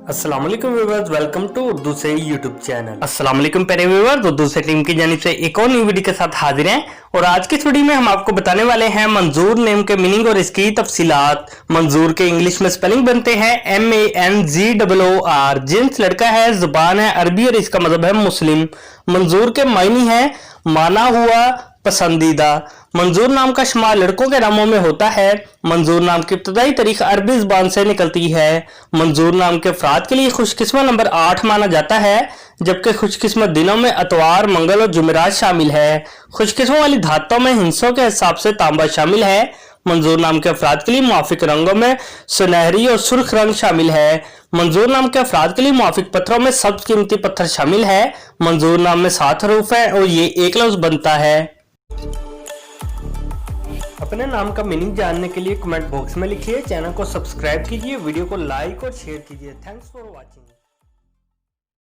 अस्सलाम वालेकुम viewers, welcome to Urdu से यूट्यूब चैनल। अस्सलाम वालेकुम प्यारे व्यूअर्स, उर्दू से टीम की जानिब से एक और न्यू वीडियो के साथ हाजिर हैं। और आज की इस वीडियो में हम आपको बताने वाले हैं मंजूर नेम के मीनिंग और इसकी तफसीलात। मंजूर के इंग्लिश में स्पेलिंग बनते हैं MANZOOR। जिन्स लड़का है, जुबान है अरबी और इसका मजहब है मुस्लिम। मंजूर के मायने हैं माना हुआ, पसंदीदा। मंजूर नाम का शुमार लड़कों के नामों में होता है। मंजूर नाम की इब्तदाई तारीख अरबी जुबान से निकलती है। मंजूर नाम के अफराद के लिए खुशकिस्मत नंबर 8 माना जाता है, जबकि खुशकिस्मत दिनों में अतवार, मंगल और जुमेरात शामिल है। खुशकिस्मत वाली धातों में हिस्सों के हिसाब से तांबा शामिल है। मंजूर नाम के अफराद के लिए मुआफिक रंगों में सुनहरी और सुर्ख रंग शामिल है। मंजूर नाम के अफराद के लिए मुआफिक पत्थरों में सब्ज कीमती पत्थर शामिल है। मंजूर नाम में 7 हरूफ है और ये एक लफ्ज बनता है। अपने नाम का मीनिंग जानने के लिए कमेंट बॉक्स में लिखिए, चैनल को सब्सक्राइब कीजिए, वीडियो को लाइक और शेयर कीजिए। Thanks for watching.